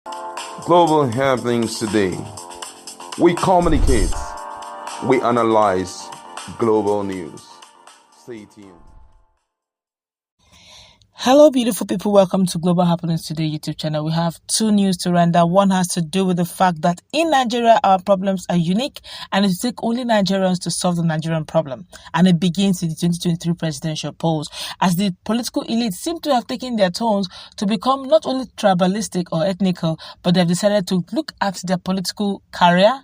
Global happenings today. We communicate, we analyze global news. Stay tuned. Hello, beautiful people. Welcome to Global Happenings Today YouTube channel. We have two news to render. One has to do with the fact that in Nigeria, our problems are unique and it takes only Nigerians to solve the Nigerian problem. And it begins with the 2023 presidential polls, as the political elite seem to have taken their tones to become not only tribalistic or ethnical, but they've decided to look at their political career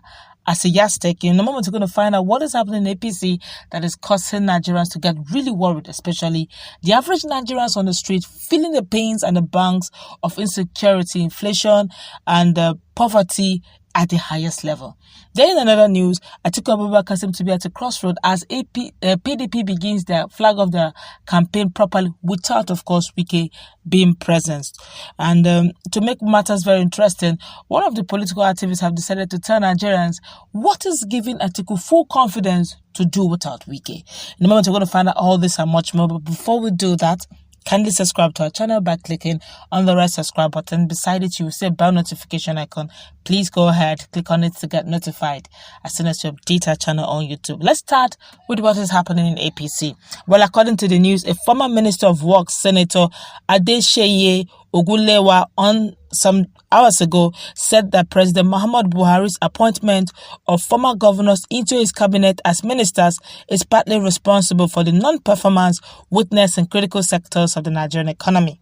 as a yardstick. In a moment, we're going to find out what is happening in APC that is causing Nigerians to get really worried, especially the average Nigerians on the street feeling the pains and the pangs of insecurity, inflation, and poverty at the highest level. Then in another news, Atiku Abubakar seems to be at a crossroad as PDP begins their flag of their campaign properly without, of course, Wike being present. And to make matters very interesting, one of the political activists have decided to tell Nigerians what is giving Atiku full confidence to do without Wike. In a moment, we're going to find out all this and much more. But before we do that, kindly subscribe to our channel by clicking on the red subscribe button. Beside it, you will see a bell notification icon. Please go ahead, click on it to get notified as soon as you update our channel on YouTube. Let's start with what is happening in APC. Well, according to the news, a former Minister of Works, Senator Adeseye Ogunlewa, on some hours ago, said that President Muhammadu Buhari's appointment of former governors into his cabinet as ministers is partly responsible for the non-performance witnessed in critical sectors of the Nigerian economy.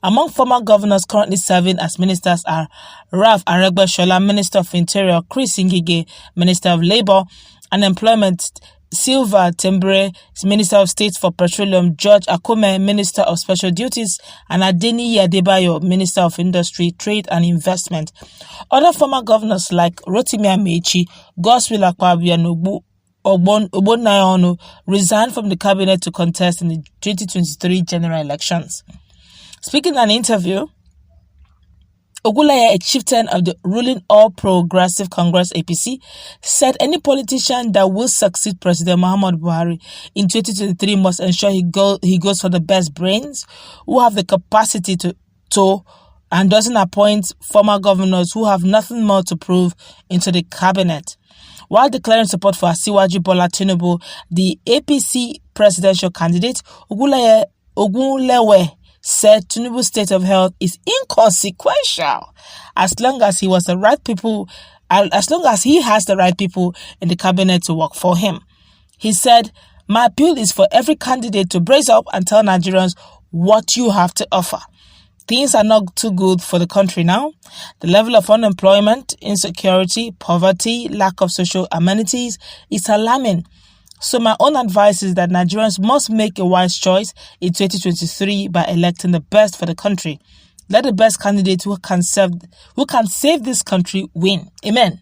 Among former governors currently serving as ministers are Ralph Aregbesola, Minister of Interior, Chris Ngige, Minister of Labour and Employment, Silva Tembere, Minister of State for Petroleum, George Akome, Minister of Special Duties, and Adeniyi Adebayo, Minister of Industry, Trade and Investment. Other former governors like Rotimi Amechi, Godswill Akpabio, and Ogbonnaya resigned from the cabinet to contest in the 2023 general elections. Speaking in an interview, Ogunlewa, a chieftain of the ruling All Progressive Congress APC, said any politician that will succeed President Muhammadu Buhari in 2023 must ensure he goes for the best brains who have the capacity to and doesn't appoint former governors who have nothing more to prove into the cabinet. While declaring support for Asiwaju Bola Tinubu, the APC presidential candidate, Ogunlewa said Tinubu's state of health is inconsequential as long as he has the right people in the cabinet to work for him. He said, "My appeal is for every candidate to brace up and tell Nigerians what you have to offer. Things are not too good for the country now. The level of unemployment, insecurity, poverty, lack of social amenities is alarming. So my own advice is that Nigerians must make a wise choice in 2023 by electing the best for the country. Let the best candidate who can save this country win." Amen.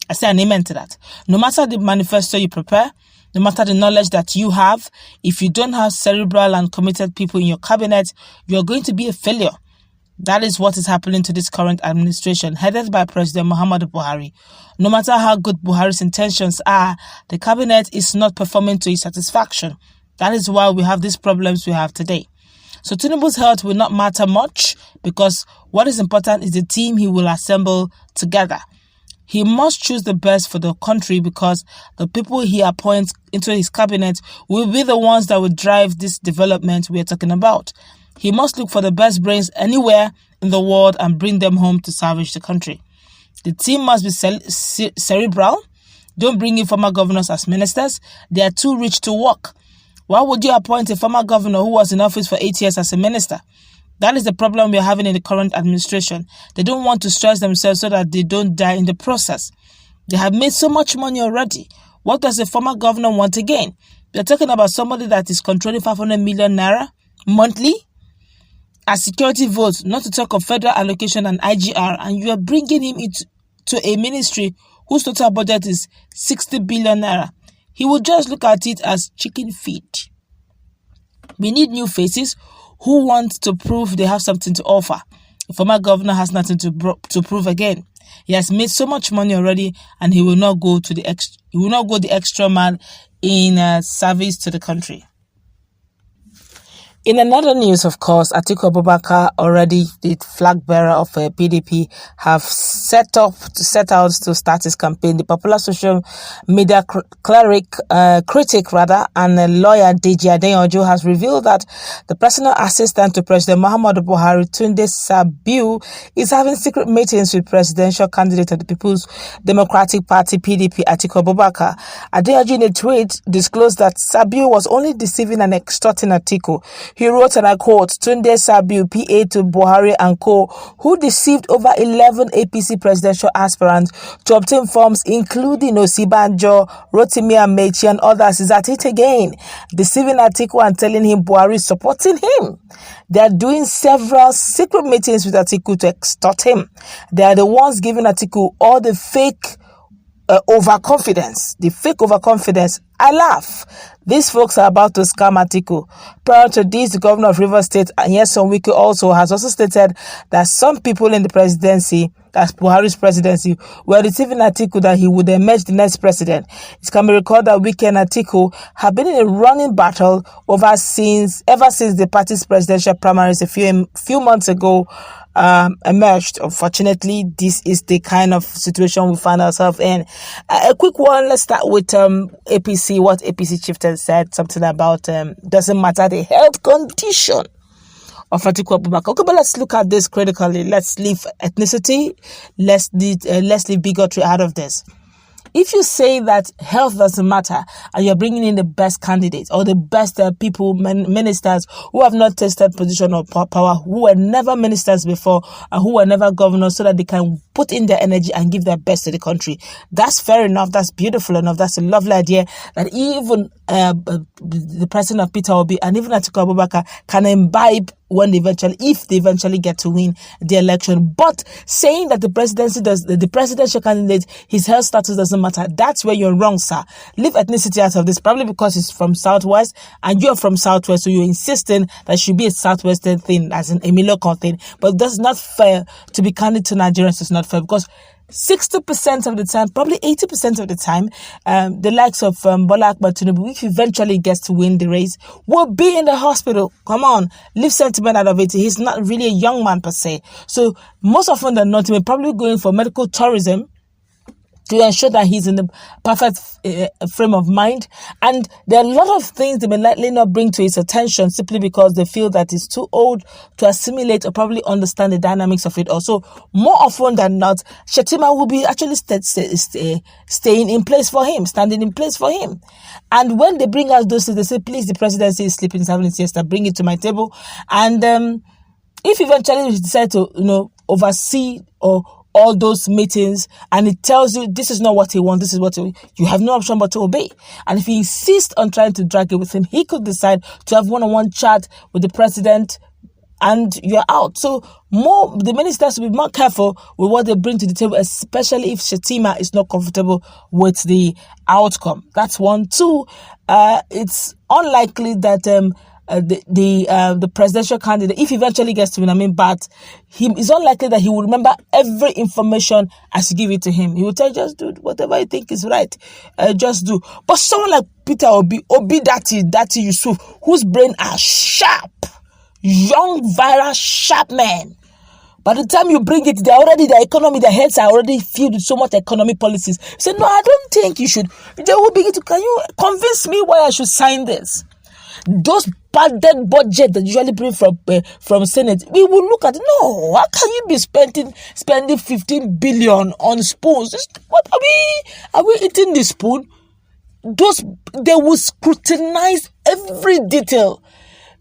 I say an amen to that. No matter the manifesto you prepare, no matter the knowledge that you have, if you don't have cerebral and committed people in your cabinet, you're going to be a failure. That is what is happening to this current administration, headed by President Muhammadu Buhari. No matter how good Buhari's intentions are, the cabinet is not performing to his satisfaction. That is why we have these problems we have today. So Tinubu's health will not matter much because what is important is the team he will assemble together. He must choose the best for the country because the people he appoints into his cabinet will be the ones that will drive this development we are talking about. He must look for the best brains anywhere in the world and bring them home to salvage the country. The team must be cerebral. Don't bring in former governors as ministers. They are too rich to work. Why would you appoint a former governor who was in office for 8 years as a minister? That is the problem we are having in the current administration. They don't want to stress themselves so that they don't die in the process. They have made so much money already. What does a former governor want again? They're talking about somebody that is controlling 500 million naira monthly as security votes, not to talk of federal allocation and IGR, and you are bringing him into a ministry whose total budget is 60 billion naira. He will just look at it as chicken feed. We need new faces who want to prove they have something to offer. The former governor has nothing to prove again. He has made so much money already, and he will not go the extra mile in service to the country. In another news, of course, Atiku Abubakar, already the flag bearer of PDP, have set out to start his campaign. The popular social media critic, and a lawyer, Deji Adeyanju, has revealed that the personal assistant to President Muhammadu Buhari, Tunde Sabiu, is having secret meetings with presidential candidate of the People's Democratic Party (PDP), Atiku Abubakar. Adeyanju, in a tweet, disclosed that Sabiu was only deceiving and extorting Atiku. He wrote, and I quote, Tunde Sabiu, PA to Buhari and co., who deceived over 11 APC presidential aspirants to obtain forms, including Osibanjo, Rotimi Amechi, and others, is at it again, deceiving Atiku and telling him Buhari is supporting him. They are doing several secret meetings with Atiku to extort him. They are the ones giving Atiku all the fake overconfidence. I laugh. These folks are about to scam Atiku. Prior to this, the governor of Rivers State, Nyesom Wike, has also stated that some people in the presidency, that's Buhari's presidency, were deceiving Atiku that he would emerge the next president. It can be recalled that Wike and Atiku have been in a running battle ever since the party's presidential primaries a few months ago emerged. Unfortunately, this is the kind of situation we find ourselves in. A quick one, let's start with APC. What APC chieftain said, something about doesn't matter the health condition of Atiku Abubakar. Okay, but let's look at this critically. Let's leave ethnicity, let's leave bigotry out of this. If you say that health doesn't matter and you're bringing in the best candidates or the best people, ministers who have not tasted position or power, who were never ministers before and who were never governors, so that they can put in their energy and give their best to the country, that's fair enough. That's beautiful enough. That's a lovely idea that even the president of Peter Obi and even Atiku Abubakar can imbibe if they eventually get to win the election. But saying that the presidential candidate, his health status doesn't matter, that's where you're wrong, sir. Leave ethnicity out of this, probably because he's from Southwest and you're from Southwest, so you're insisting that it should be a Southwestern thing, as an Emiloko thing. But that's not fair. To be candid to Nigerians, it's not fair, because 60% of the time, probably 80% of the time, the likes of Bola Ahmed Tinubu, if he eventually gets to win the race, will be in the hospital. Come on, leave sentiment out of it. He's not really a young man per se. So most often than not, we're probably going for medical tourism to ensure that he's in the perfect frame of mind. And there are a lot of things they may likely not bring to his attention simply because they feel that he's too old to assimilate or probably understand the dynamics of it. Also, more often than not, Shetima will be actually staying in place for him, standing in place for him. And when they bring us those things, they say, please, the presidency is sleeping, is having a siesta, bring it to my table. And if eventually you decide to, oversee or all those meetings, and it tells you this is not what he wants, this is what you have no option but to obey. And if he insists on trying to drag it with him, he could decide to have one-on-one chat with the president and you're out. So the ministers will be more careful with what they bring to the table, especially if Shetima is not comfortable with the outcome. That's one. Two, it's unlikely that the presidential candidate, if he eventually gets to win, but it's unlikely that he will remember every information as you give it to him. He will tell you, just do whatever you think is right. Just do. But someone like Peter Obi Dati Yusuf, whose brain are sharp, young, viral, sharp man. By the time you bring it, their heads are already filled with so much economic policies. He said, no, I don't think you should. They will begin to, can you convince me why I should sign this? Those padded budget that usually bring from Senate, we will look at, no, how can you be spending 15 billion on spoons? What are we eating the spoon? They will scrutinize every detail.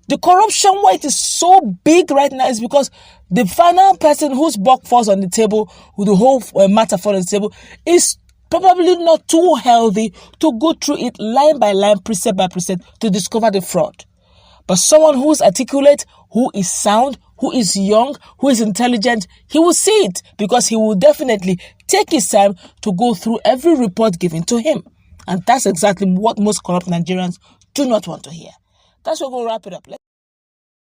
The corruption, why it is so big right now, is because the final person whose buck falls on the table, who the whole matter falls on the table, is probably not too healthy to go through it line by line, precept by precept, to discover the fraud. But someone who is articulate, who is sound, who is young, who is intelligent, he will see it, because he will definitely take his time to go through every report given to him. And that's exactly what most corrupt Nigerians do not want to hear. That's where we'll wrap it up.